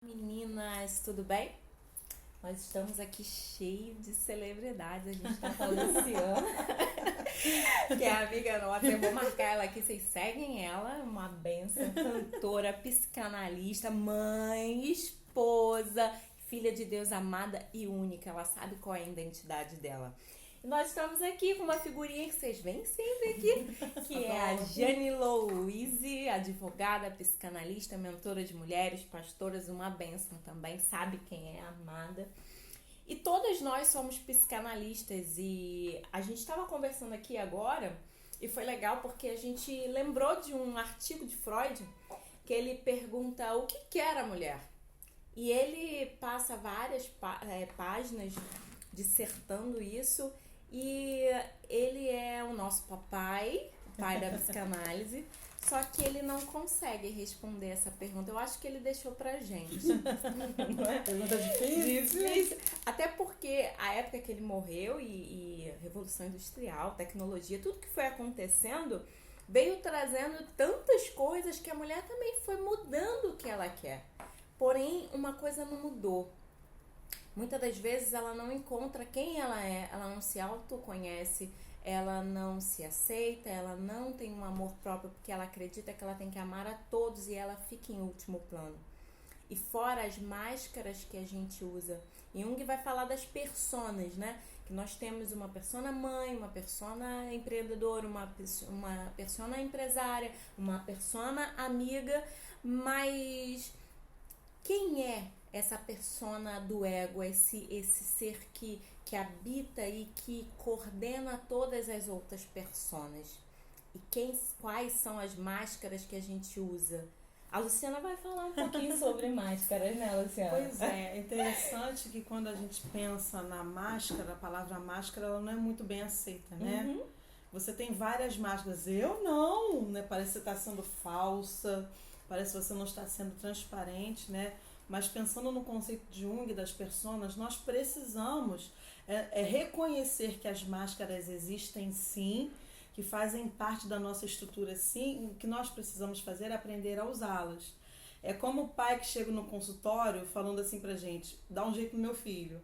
Meninas, tudo bem? Nós estamos aqui cheio de celebridades. A gente tá com a Luciana, que é amiga nossa. Eu vou marcar ela aqui, vocês seguem ela. Uma benção, cantora, psicanalista, mãe, esposa, filha de Deus amada e única. Ela sabe qual é a identidade dela. E nós estamos aqui com uma figurinha que vocês veem sempre aqui, que é a Jane Louise, advogada, psicanalista, mentora de mulheres, pastoras, uma bênção também, sabe quem é, amada. E todas nós somos psicanalistas e a gente estava conversando aqui agora e foi legal porque a gente lembrou de um artigo de Freud que ele pergunta o que era a mulher. E ele passa várias páginas dissertando isso. E ele é o nosso pai da psicanálise, só que ele não consegue responder essa pergunta. Eu acho que ele deixou pra gente. Não é? Pergunta difícil. Até porque a época que ele morreu e Revolução Industrial, tecnologia, tudo que foi acontecendo veio trazendo tantas coisas que a mulher também foi mudando o que ela quer. Porém, uma coisa não mudou. Muitas das vezes ela não encontra quem ela é, ela não se autoconhece, ela não se aceita, ela não tem um amor próprio porque ela acredita que ela tem que amar a todos e ela fica em último plano. E fora as máscaras que a gente usa. Jung vai falar das personas, né? Que nós temos uma persona mãe, uma persona empreendedora, uma persona empresária, uma persona amiga, mas quem é essa persona do ego, esse ser que habita e que coordena todas as outras personas? E quais são as máscaras que a gente usa? A Luciana vai falar um pouquinho sobre máscaras, né, Luciana? Pois é interessante que quando a gente pensa na máscara, a palavra máscara, ela não é muito bem aceita, né? Uhum. Você tem várias máscaras. Eu não, né? Parece que você está sendo falsa, parece que você não está sendo transparente, né? Mas pensando no conceito de Jung das personas, nós precisamos reconhecer que as máscaras existem sim, que fazem parte da nossa estrutura sim, o que nós precisamos fazer é aprender a usá-las. É como o pai que chega no consultório falando assim pra gente, dá um jeito no meu filho.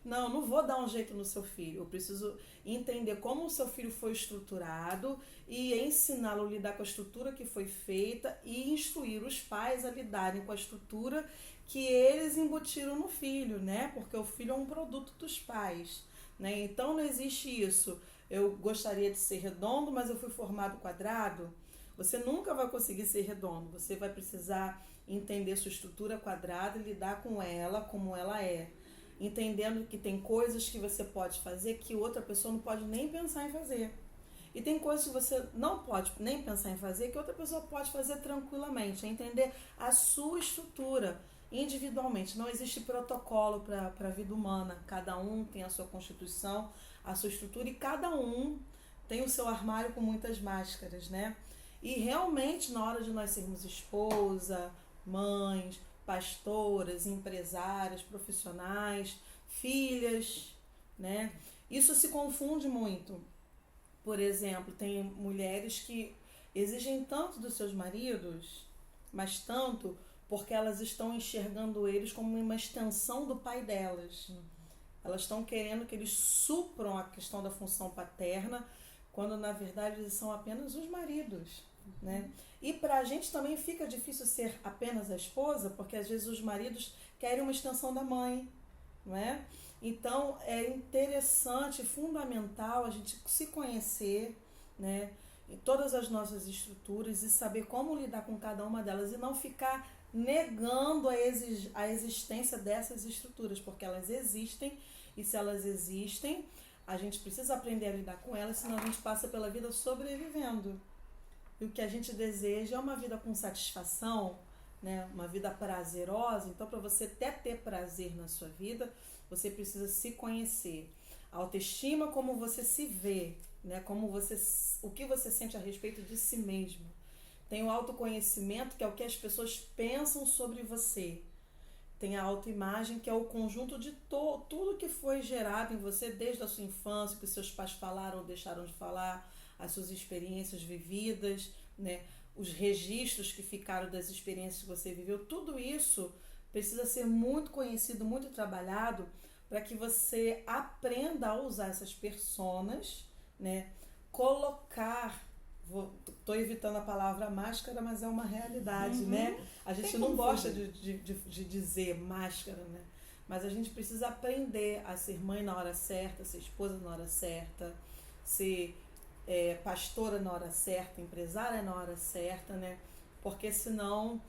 Não vou dar um jeito no seu filho. Eu preciso entender como o seu filho foi estruturado e ensiná-lo a lidar com a estrutura que foi feita e instruir os pais a lidarem com a estrutura que eles embutiram no filho, né? Porque o filho é um produto dos pais, né? Então não existe isso. Eu gostaria de ser redondo, mas eu fui formado quadrado. Você nunca vai conseguir ser redondo. Você vai precisar entender sua estrutura quadrada e lidar com ela como ela é. Entendendo que tem coisas que você pode fazer que outra pessoa não pode nem pensar em fazer. E tem coisas que você não pode nem pensar em fazer que outra pessoa pode fazer tranquilamente. É entender a sua estrutura individualmente. Não existe protocolo para a vida humana. Cada um tem a sua constituição, a sua estrutura e cada um tem o seu armário com muitas máscaras, né? E realmente na hora de nós sermos esposa, mães, pastoras, empresárias, profissionais, filhas, né? Isso se confunde muito. Por exemplo, tem mulheres que exigem tanto dos seus maridos, mas tanto porque elas estão enxergando eles como uma extensão do pai delas. Elas estão querendo que eles supram a questão da função paterna, quando na verdade eles são apenas os maridos, né? E pra gente também fica difícil ser apenas a esposa, porque às vezes os maridos querem uma extensão da mãe, não é? Então é interessante, fundamental a gente se conhecer, né? Em todas as nossas estruturas e saber como lidar com cada uma delas e não ficar negando a existência dessas estruturas, porque elas existem e se elas existem, a gente precisa aprender a lidar com elas, senão a gente passa pela vida sobrevivendo. E o que a gente deseja é uma vida com satisfação, né? Uma vida prazerosa. Então, para você até ter prazer na sua vida, você precisa se conhecer. A autoestima, como você se vê, né? O que você sente a respeito de si mesmo. Tem o autoconhecimento, que é o que as pessoas pensam sobre você. Tem a autoimagem, que é o conjunto de tudo que foi gerado em você desde a sua infância, que seus pais falaram ou deixaram de falar, as suas experiências vividas, né? Os registros que ficaram das experiências que você viveu, tudo isso precisa ser muito conhecido, muito trabalhado, para que você aprenda a usar essas personas, né? Colocar, estou evitando a palavra máscara, mas é uma realidade, né? A gente não gosta de dizer máscara, né? Mas a gente precisa aprender a ser mãe na hora certa, ser esposa na hora certa, ser pastora na hora certa, empresária na hora certa, né? Porque senão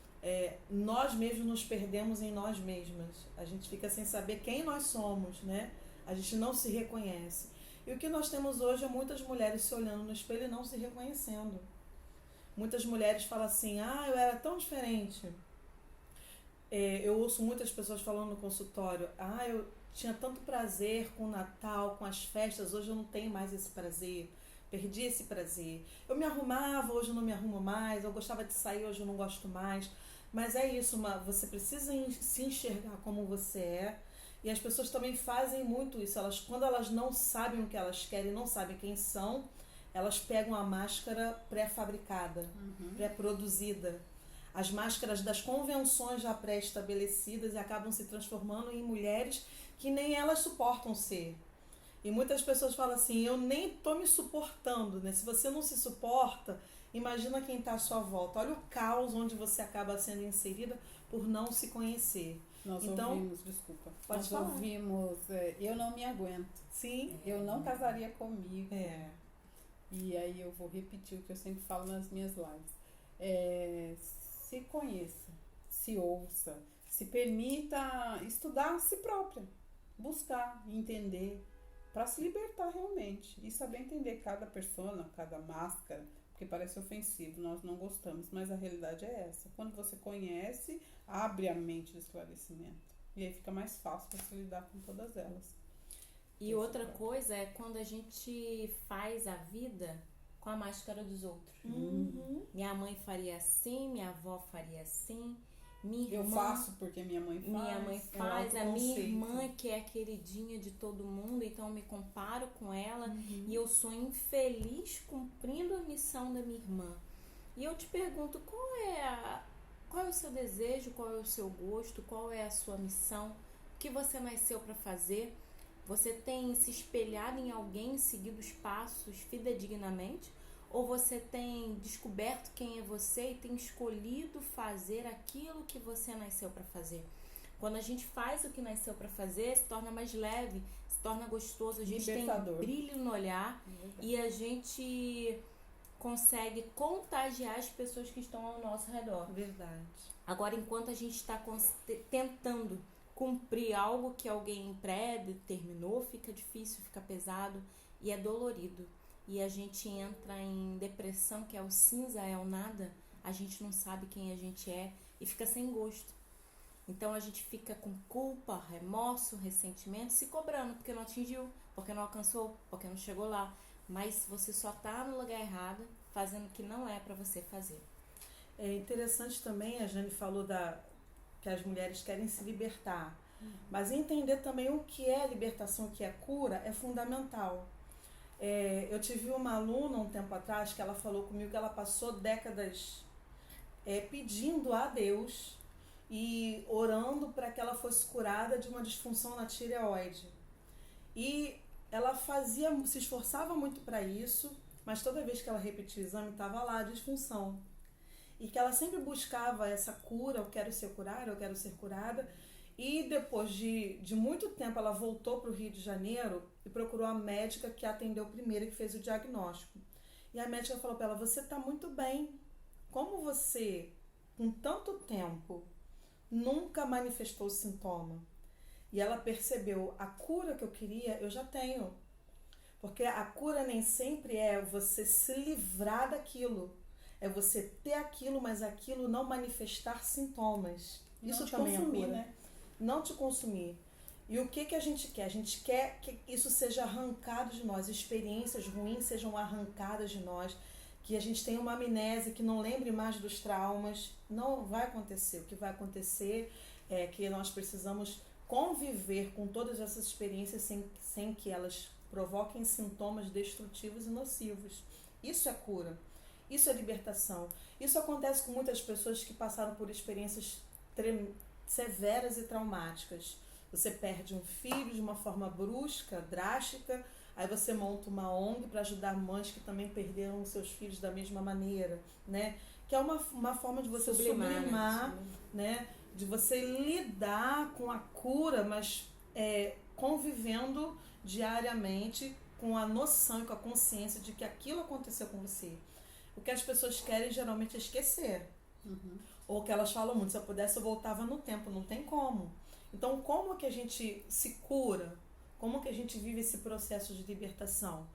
nós mesmos nos perdemos em nós mesmas. A gente fica sem saber quem nós somos, né? A gente não se reconhece. E o que nós temos hoje é muitas mulheres se olhando no espelho e não se reconhecendo. Muitas mulheres falam assim, eu era tão diferente. Eu ouço muitas pessoas falando no consultório, eu tinha tanto prazer com o Natal, com as festas, hoje eu não tenho mais esse prazer. Perdi esse prazer. Eu me arrumava, hoje eu não me arrumo mais. Eu gostava de sair, hoje eu não gosto mais. Mas é isso, você precisa se enxergar como você é. E as pessoas também fazem muito isso. Quando elas não sabem o que elas querem, não sabem quem são, elas pegam a máscara pré-fabricada, pré-produzida. As máscaras das convenções já pré-estabelecidas e acabam se transformando em mulheres que nem elas suportam ser. E muitas pessoas falam assim, eu nem tô me suportando, né? Se você não se suporta, imagina quem está à sua volta. Olha o caos onde você acaba sendo inserida por não se conhecer. Nós ouvimos, desculpa. Pode falar. Ouvimos, eu não me aguento. Sim. Eu não casaria comigo. É. E aí eu vou repetir o que eu sempre falo nas minhas lives. Se conheça, se ouça, se permita estudar a si própria, buscar, entender, para se libertar realmente e saber entender cada persona, cada máscara, porque parece ofensivo, nós não gostamos, mas a realidade é essa. Quando você conhece, abre a mente do esclarecimento e aí fica mais fácil para se lidar com todas elas. E outra coisa é quando a gente faz a vida com a máscara dos outros. Minha mãe faria assim, minha avó faria assim, minha irmã... Eu faço porque minha mãe faz. Minha mãe faz, a minha irmã que é a queridinha de todo mundo, então eu me comparo com ela e eu sou infeliz cumprindo a missão da minha irmã. E eu te pergunto, qual é o seu desejo, qual é o seu gosto, qual é a sua missão, o que você nasceu para fazer? Você tem se espelhado em alguém, seguido os passos fidedignamente? Ou você tem descoberto quem é você e tem escolhido fazer aquilo que você nasceu para fazer? Quando a gente faz o que nasceu para fazer, se torna mais leve, se torna gostoso, a gente tem brilho no olhar e a gente consegue contagiar as pessoas que estão ao nosso redor. Verdade. Agora, enquanto a gente está tentando cumprir algo que alguém pré-determinou, fica difícil, fica pesado e é dolorido. E a gente entra em depressão, que é o cinza, é o nada. A gente não sabe quem a gente é e fica sem gosto. Então a gente fica com culpa, remorso, ressentimento, se cobrando porque não atingiu, porque não alcançou, porque não chegou lá. Mas você só tá no lugar errado, fazendo o que não é para você fazer. É interessante também, a Jane falou que as mulheres querem se libertar. Mas entender também o que é libertação, o que é cura, é fundamental. Eu tive uma aluna um tempo atrás que ela falou comigo que ela passou décadas pedindo a Deus e orando para que ela fosse curada de uma disfunção na tireoide. E ela se esforçava muito para isso, mas toda vez que ela repetia o exame estava lá a disfunção. E que ela sempre buscava essa cura, eu quero ser curada, eu quero ser curada. E depois de muito tempo ela voltou para o Rio de Janeiro e procurou a médica que a atendeu primeiro e que fez o diagnóstico. E a médica falou para ela, você está muito bem. Como você, com tanto tempo, nunca manifestou sintoma? E ela percebeu, a cura que eu queria, eu já tenho. Porque a cura nem sempre é você se livrar daquilo. É você ter aquilo, mas aquilo não manifestar sintomas. Isso também é cura. Né? Não te consumir. E o que a gente quer? A gente quer que isso seja arrancado de nós, experiências ruins sejam arrancadas de nós, que a gente tenha uma amnésia, que não lembre mais dos traumas. Não vai acontecer. O que vai acontecer é que nós precisamos conviver com todas essas experiências sem que elas provoquem sintomas destrutivos e nocivos. Isso é cura. Isso é libertação. Isso acontece com muitas pessoas que passaram por experiências severas e traumáticas. Você perde um filho de uma forma brusca, drástica, aí você monta uma ONG para ajudar mães que também perderam seus filhos da mesma maneira, né? Que é uma forma de você sublimar, né? De você lidar com a cura, mas convivendo diariamente com a noção e com a consciência de que aquilo aconteceu com você. O que as pessoas querem geralmente é esquecer. Ou que elas falam muito, se eu pudesse eu voltava no tempo, não tem como. Então, como que a gente se cura? Como que a gente vive esse processo de libertação?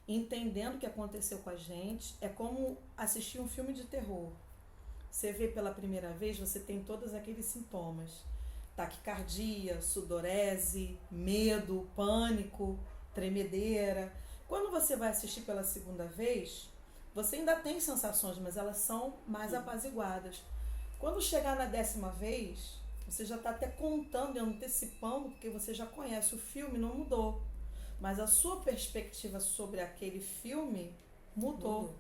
Entendendo o que aconteceu com a gente, é como assistir um filme de terror. Você vê pela primeira vez, você tem todos aqueles sintomas. Taquicardia, sudorese, medo, pânico, tremedeira. Quando você vai assistir pela segunda vez, você ainda tem sensações, mas elas são mais apaziguadas. Quando chegar na 10ª vez, você já está até contando e antecipando, porque você já conhece o filme, não mudou. Mas a sua perspectiva sobre aquele filme mudou.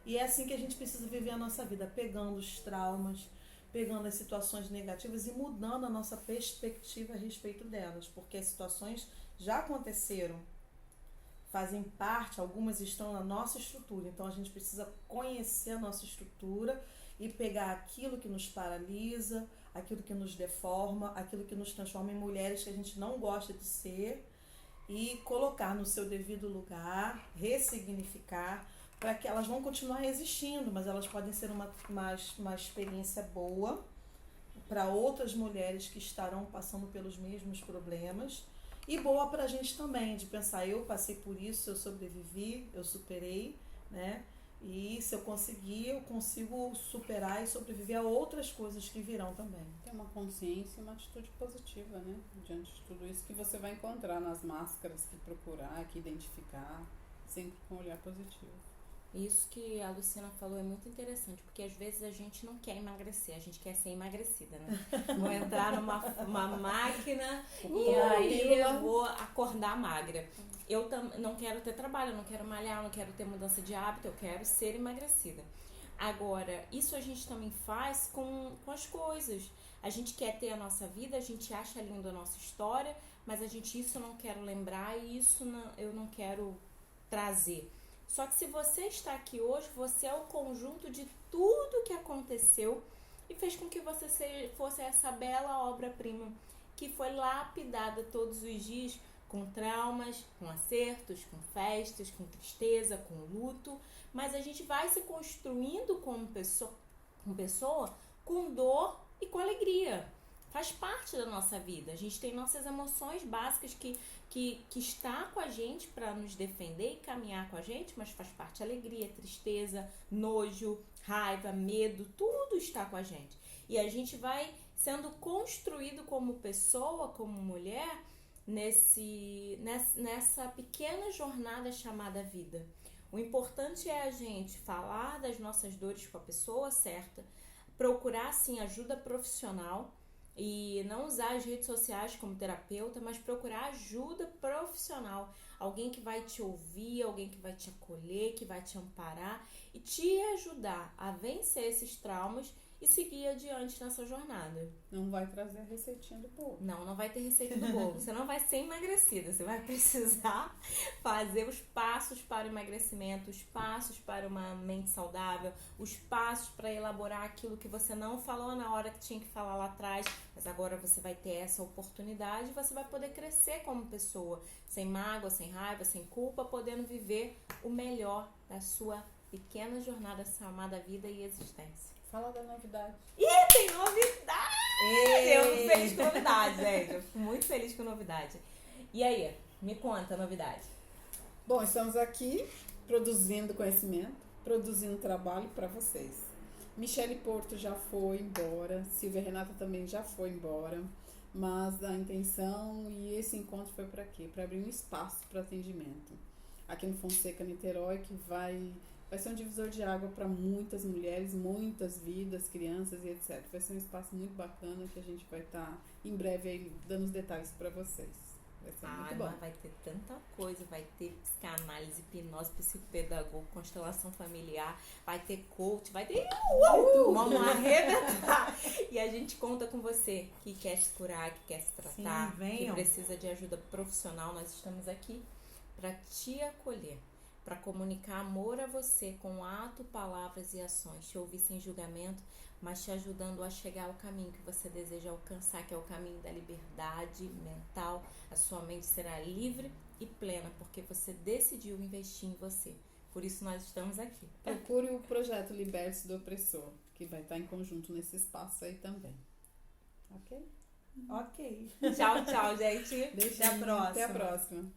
E é assim que a gente precisa viver a nossa vida, pegando os traumas, pegando as situações negativas e mudando a nossa perspectiva a respeito delas. Porque as situações já aconteceram, fazem parte, algumas estão na nossa estrutura. Então a gente precisa conhecer a nossa estrutura e pegar aquilo que nos paralisa, aquilo que nos deforma, aquilo que nos transforma em mulheres que a gente não gosta de ser e colocar no seu devido lugar, ressignificar, para que elas vão continuar existindo, mas elas podem ser uma experiência boa para outras mulheres que estarão passando pelos mesmos problemas e boa para a gente também, de pensar, eu passei por isso, eu sobrevivi, eu superei, né? E se eu conseguir, eu consigo superar e sobreviver a outras coisas que virão também. Ter uma consciência e uma atitude positiva, né? Diante de tudo isso que você vai encontrar nas máscaras que procurar, que identificar, sempre com um olhar positivo. Isso que a Luciana falou é muito interessante, porque às vezes a gente não quer emagrecer, a gente quer ser emagrecida, né? Vou entrar numa máquina e aí eu vou acordar magra. Eu não quero ter trabalho, eu não quero malhar, eu não quero ter mudança de hábito, eu quero ser emagrecida. Agora, isso a gente também faz com as coisas. A gente quer ter a nossa vida, a gente acha lindo a nossa história, mas isso eu não quero lembrar e isso eu não quero trazer. Só que se você está aqui hoje, você é o conjunto de tudo que aconteceu e fez com que você fosse essa bela obra-prima que foi lapidada todos os dias com traumas, com acertos, com festas, com tristeza, com luto, mas a gente vai se construindo como pessoa com dor e com alegria. Faz parte da nossa vida. A gente tem nossas emoções básicas que está com a gente para nos defender e caminhar com a gente, mas faz parte alegria, tristeza, nojo, raiva, medo, tudo está com a gente. E a gente vai sendo construído como pessoa, como mulher, nessa pequena jornada chamada vida. O importante é a gente falar das nossas dores com a pessoa certa, procurar, sim, ajuda profissional, e não usar as redes sociais como terapeuta, mas procurar ajuda profissional. Alguém que vai te ouvir, alguém que vai te acolher, que vai te amparar e te ajudar a vencer esses traumas e seguir adiante nessa jornada. Não vai trazer a receitinha do bolo. Não vai ter receita do bolo. Você não vai ser emagrecida. Você vai precisar fazer os passos para o emagrecimento, os passos para uma mente saudável, os passos para elaborar aquilo que você não falou na hora que tinha que falar lá atrás, mas agora você vai ter essa oportunidade e você vai poder crescer como pessoa, sem mágoa, sem raiva, sem culpa, podendo viver o melhor da sua pequena jornada chamada vida e existência. Fala da novidade. Ih, tem novidade! Eu fico feliz com novidade, gente. Eu fico muito feliz com novidade. E aí, me conta a novidade. Bom, estamos aqui produzindo conhecimento, produzindo trabalho para vocês. Michele Porto já foi embora, Silvia Renata também já foi embora, mas a intenção e esse encontro foi para quê? Para abrir um espaço para atendimento. Aqui no Fonseca, Niterói, que vai ser um divisor de água para muitas mulheres, muitas vidas, crianças e etc. Vai ser um espaço muito bacana que a gente vai estar em breve aí dando os detalhes para vocês. Vai ser muito bom. Mas vai ter tanta coisa, vai ter psicanálise, hipnose, psicopedagogo, constelação familiar, vai ter coach, vai ter vamos arrebentar. E a gente conta com você que quer se curar, que quer se tratar, Sim, que venham. precisa de ajuda profissional. Nós estamos aqui para te acolher, para comunicar amor a você com ato, palavras e ações, te ouvir sem julgamento, mas te ajudando a chegar ao caminho que você deseja alcançar, que é o caminho da liberdade mental. A sua mente será livre e plena, porque você decidiu investir em você. Por isso nós estamos aqui. Procure o projeto Liberte-se do Opressor, que vai estar em conjunto nesse espaço aí também. Ok? Ok. Tchau, tchau, gente. Beijinho, próxima. Até a próxima.